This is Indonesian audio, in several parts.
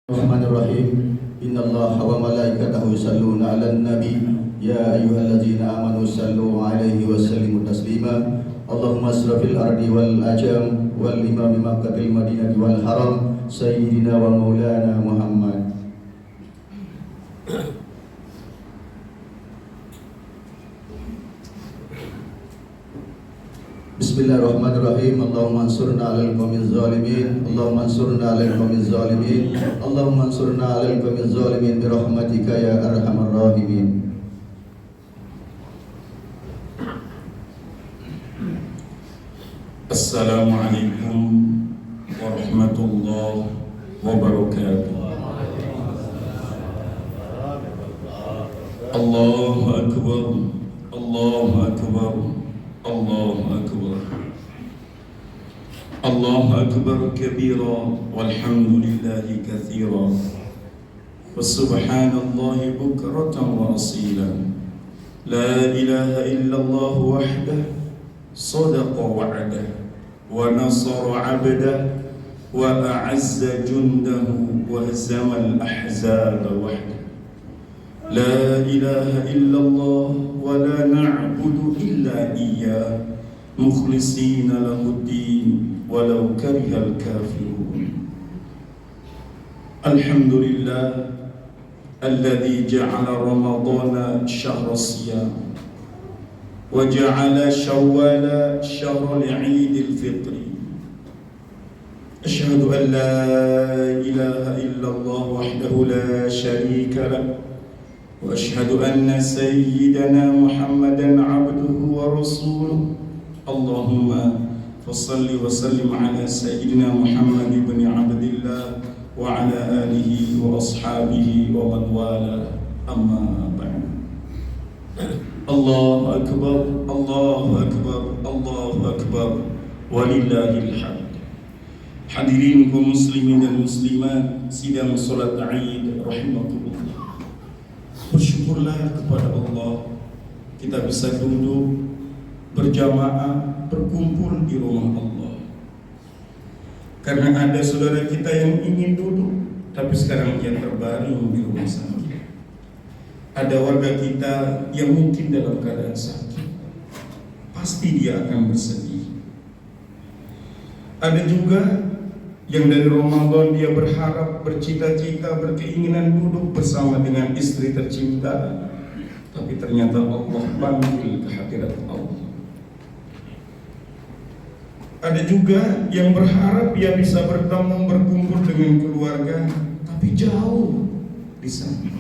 Bismillahirrahmanirrahim. Innallaha wa malaikatahu yusholluna 'alan nabi ya ayyuhalladzina amanu shallu 'alaihi wa sallimu taslima. Allahumma asrafil ardi wal ajam wal imam Makkahil Madinah wal haram sayyidina wa maulana Muhammad. Bismillahirrahmanirrahim. Allahumma ansurna 'alal qaumiz zalimin. Allahumma ansurna 'alal qaumiz zalimin. Allahumma ansurna 'alal qaumiz zalimin bi rahmatika ya arhamar rahimin. Assalamualaikum warahmatullahi wabarakatuh. Allahu akbar. Allahu akbar. Allahu akbar. Allahu akbar kabira walhamdulillahi katsira wa subhanallahi bukratan wa asila. La ilaha illallah wahdahu sadaqa wa'dah wa nasara 'abdah wa a'azza jundahu wa hazama al-ahzaba wahdah. La ilaha illallah wa la na'budu illa iyyah mukhlisina lahuddin walau karihal kafirun. Alhamdulillah alladzi ja'ala ramadana syahra siyam wa ja'ala syawwala syahra al-'idil fitri. Asyhadu an la ilaha illallah wahdahu la syarika lah wa asyhadu anna sayyidana Muhammadan 'abduhu wa rasuluh. Allahumma fassalli wa sallim ala sayyidina Muhammad ibn Abdillah wa ala alihi wa ashabihi wa man wala, amma ba'd. Allahu akbar, Allahu akbar, Allahu akbar, walillahil hamd. Hadirin kaum muslimin dan muslimat sidang salat Id rahimakumullah. Bersyukurlah kepada Allah kita bisa duduk berjamaah, berkumpul di rumah Allah. Karena ada saudara kita yang ingin duduk tapi sekarang dia terbaring di rumah sakit. Ada warga kita yang mungkin dalam keadaan sakit, pasti dia akan bersedih. Ada juga yang dari Ramadan dia berharap, bercita-cita, berkeinginan duduk bersama dengan istri tercinta, tapi ternyata Allah panggil ke hadirat Allah. Ada juga yang berharap dia bisa bertemu, berkumpul dengan keluarga, tapi jauh di sana.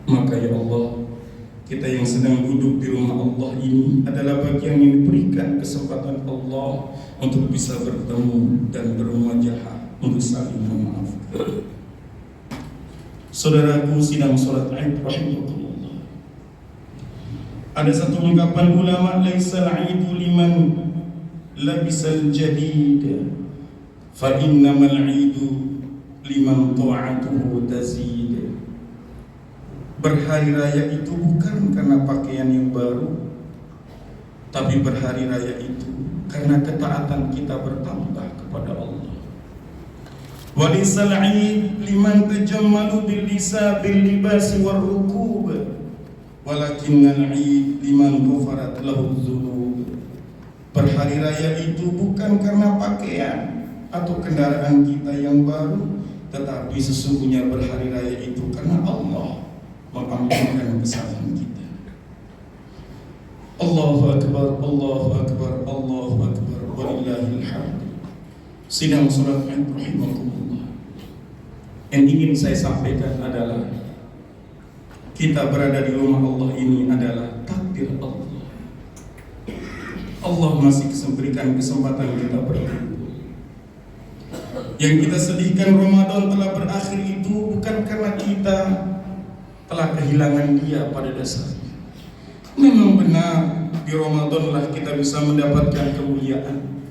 Maka ya Allah, kita yang sedang duduk di rumah Allah ini adalah bagian yang diberikan kesempatan Allah untuk bisa bertemu dan bermuajahah, untuk saling memaafkan. Saudaraku sidang salat Id rahimahullah. Ada satu ungkapan ulama, laisal 'idu liman labisal jadid, fa innamal 'idu liman ta'atuhu tazid. Berhari raya itu bukan karena pakaian yang baru, tapi berhari raya itu karena ketaatan kita bertambah kepada Allah. Walisal 'id liman tajammalu bil lisa bil libasi war rukub, walakinnal 'id liman ghafarat lahu dzunub. Berhari raya itu bukan karena pakaian atau kendaraan kita yang baru, tetapi sesungguhnya berhari raya itu karena Allah mengampunkan kesalahan kita. Allahu akbar, Allahu akbar, Allahu akbar, walillahil hamd. Sidang salat Id rahimakumullah. Yang ingin saya sampaikan adalah kita berada di rumah Allah ini adalah takdir Allah. Allah masih berikan kesempatan kita berkumpul. Yang kita sedihkan Ramadan telah berakhir itu bukan karena kita telah kehilangan dia pada dasarnya. Memang benar di Ramadan lah kita bisa mendapatkan kemuliaan.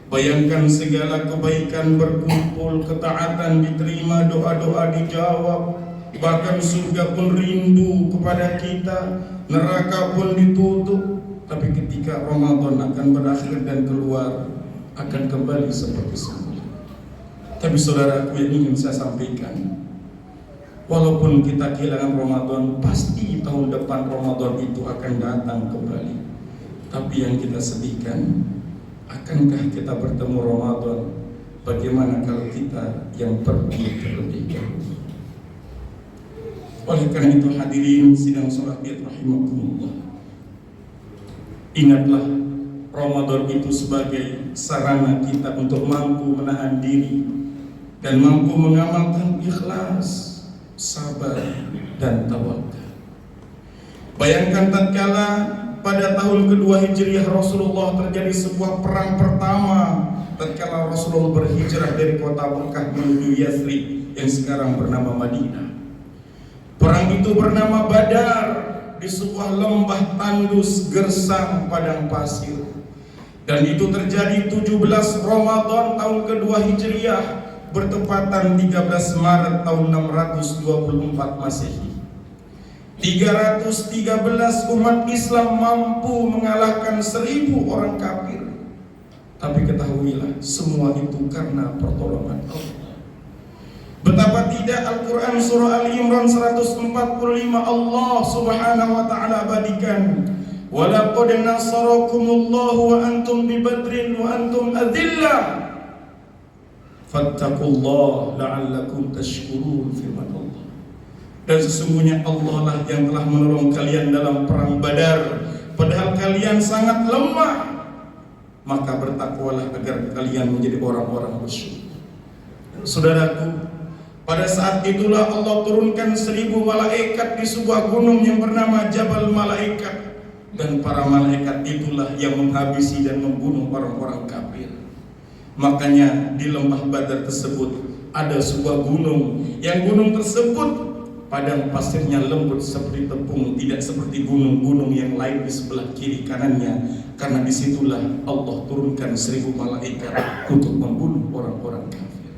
Bayangkan segala kebaikan berkumpul, ketaatan diterima, doa-doa dijawab, bahkan surga pun rindu kepada kita, neraka pun ditutup. Tapi ketika Ramadan akan berakhir dan keluar, akan kembali seperti semula. Tapi saudaraku, yang ingin saya sampaikan, walaupun kita kehilangan Ramadan, pasti tahun depan Ramadan itu akan datang kembali. Tapi yang kita sedihkan, akankah kita bertemu Ramadan? Bagaimana kalau kita yang pergi terlebih dahulu? Oleh karena itu hadirin sidang sholat id rahimakumullah, ingatlah Ramadan itu sebagai sarana kita untuk mampu menahan diri dan mampu mengamalkan ikhlas, sabar, dan tawakal. Bayangkan tatkala pada tahun kedua Hijriah Rasulullah terjadi sebuah perang pertama tatkala Rasulullah berhijrah dari kota Mekah menuju Yathrib yang sekarang bernama Madinah. Perang itu bernama Badar di sebuah lembah tandus gersang padang pasir. Dan itu terjadi 17 Ramadan tahun kedua Hijriah bertepatan 13 Maret tahun 624 Masehi. 313 umat Islam mampu mengalahkan 1000 orang kafir. Tapi ketahuilah, semua itu karena pertolongan Allah. Betapa tidak Al-Quran surah Al-Imran 145 Allah subhanahu wa ta'ala abadikan, walaqad nasarakumullahu wa antum bi badrin wa antum adillah fattaqullaha la'allakum tashkurun, firman Allah. Dan sesungguhnya Allah lah yang telah menolong kalian dalam perang Badar padahal kalian sangat lemah. Maka bertakwalah agar kalian menjadi orang-orang bersyukur. Saudaraku, pada saat itulah Allah turunkan 1000 malaikat di sebuah gunung yang bernama Jabal Malaikat. Dan para malaikat itulah yang menghabisi dan membunuh orang-orang kafir. Makanya di lembah Badar tersebut ada sebuah gunung, yang gunung tersebut padang pasirnya lembut seperti tepung, tidak seperti gunung-gunung yang lain di sebelah kiri kanannya. Karena disitulah Allah turunkan 1000 malaikat untuk membunuh orang-orang kafir.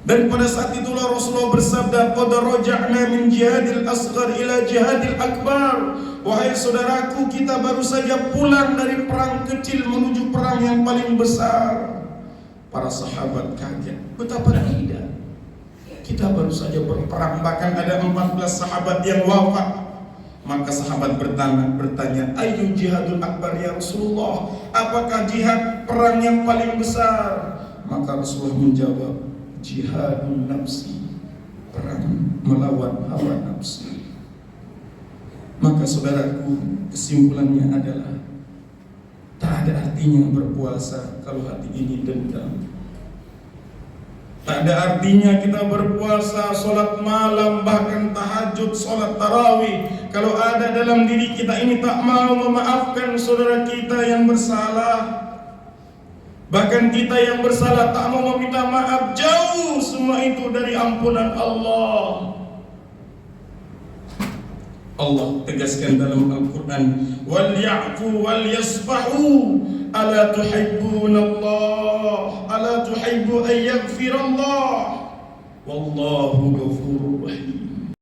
Dan pada saat itulah Rasulullah bersabda, qad raja'na min jihadil asghar ila jihadil akbar. Wahai saudaraku, kita baru saja pulang dari perang kecil menuju perang yang paling besar. Para sahabat kaget, betapa tidak, kita baru saja berperang, bahkan ada 14 sahabat yang wafat. Maka sahabat bertanya, ayu jihadul akbar ya Rasulullah, apakah jihad perang yang paling besar? Maka Rasulullah menjawab, jihadun nafsi, perang melawan hawa nafsu. Maka saudaraku, kesimpulannya adalah tak ada artinya berpuasa kalau hati ini dendam. Tak ada artinya kita berpuasa, sholat malam, bahkan tahajud, sholat tarawih, kalau ada dalam diri kita ini tak mau memaafkan saudara kita yang bersalah. Bahkan kita yang bersalah tak mau meminta maaf, jauh semua itu dari ampunan Allah. Allah tegaskan dalam Al-Quran, wal ya'fu wal yasfahu, ala tuhibbunallah, ala tuhibbu an yaghfirallah, wallahu ghafurur rahim.